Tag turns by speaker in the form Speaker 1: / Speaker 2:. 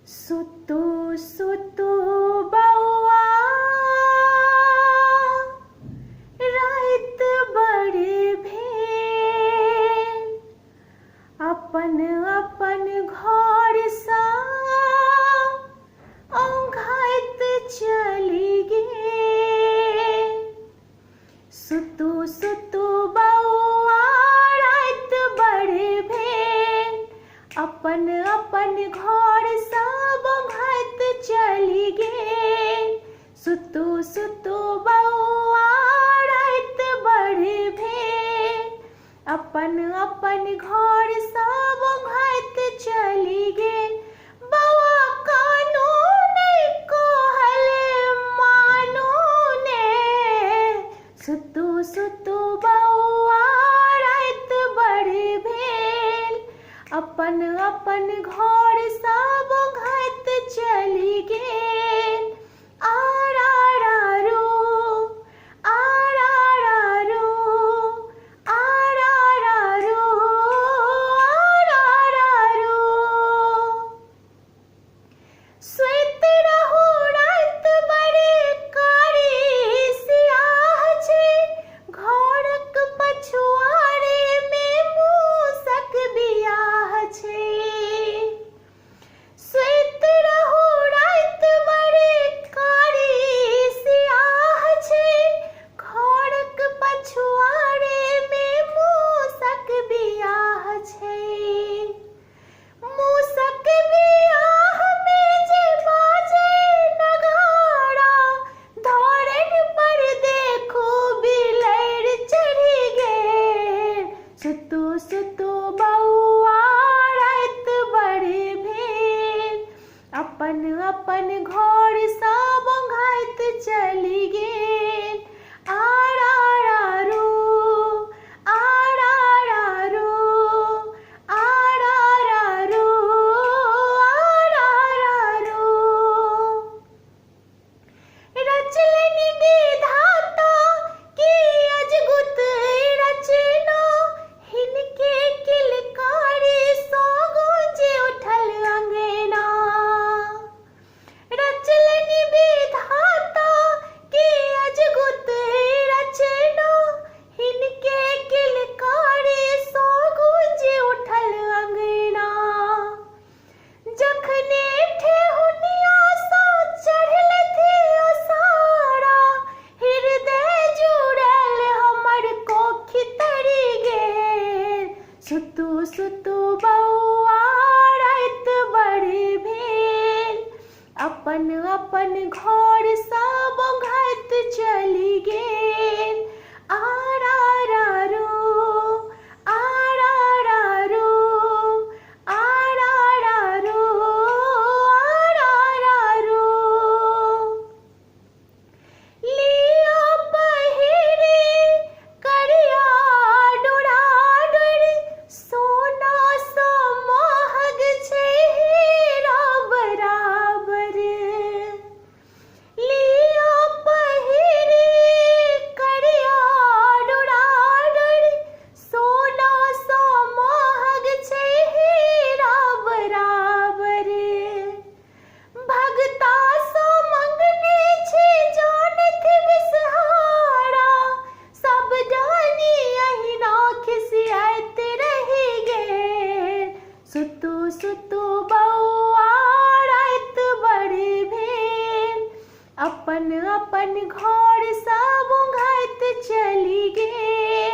Speaker 1: सुतु सुतु बौआ राइत बड़ भेल, अपन अपन घर सा औंघाइत चली गेल। सुतु सुतु बौआ राइत बड़ भेल, अपन अपन घर सब औंघाइत चली गेल। सुतु सुतु बौआ राइत बड़ भेल, अपन अपन घर सब औंघाइत चली गेल। बौआ कानू नहीं कहल मानू ने, सुतु सुतु बौआ राइत बड़ भेल, अपन अपन घर सब औंघाइत चली गेल। आरारारू आरारारू आरारारू आरारारू। सुइत रहू राइत बड़ी कारी सियाह छै, घरक पछुआरे में मूसक बियाह छै। सुइत रहू राइत बड़ी कारी सियाह छै, घरक पछुआरे में मूसक बियाह छै। मूसक बियाह में जे बाजे नगाड़ा, धरन पर देखू बिलैर चढ़ी गेल। सुतु सुतु बौआ राइत बड़ भेल, अपन अपन घर सब औंघाइत चली गेल। आरारारू आरारारू आरारारू आरारारू। रचलनि विधाता की अजगुत रचना, हिनके किलकारी सो गूंजे उठल अंगना। रचलनि विधाता की अजगुत रचना, हिनके किलकारी सो गूंजे उठल अंगना। जखने ठेहुनिया सो चढ़ल थी ओसारा, हृदय जुड़ल हमर कोखि तरी गेल। सुतु सुतु बौआ राइत बड़ भेल, अपन अपन घर सब औंघाइत चली गेल। आरारारू आरारारू आरारारू आरारारू। लिया पहिरी करिया डोराडोरी, सोना सा महग छै हीरा बराबर। लिया पहिरी करिया डोराडोरी, सोना सा महग छै हीरा बराबर। भगता सो मंगने छी जानत बिसहारा, सब जानी अहिना खिसियाइत रहि गेल। सुतु सुतु बौआ राइत बड़ भेल, अपन अपन घर सब औंघाइत चली गेल।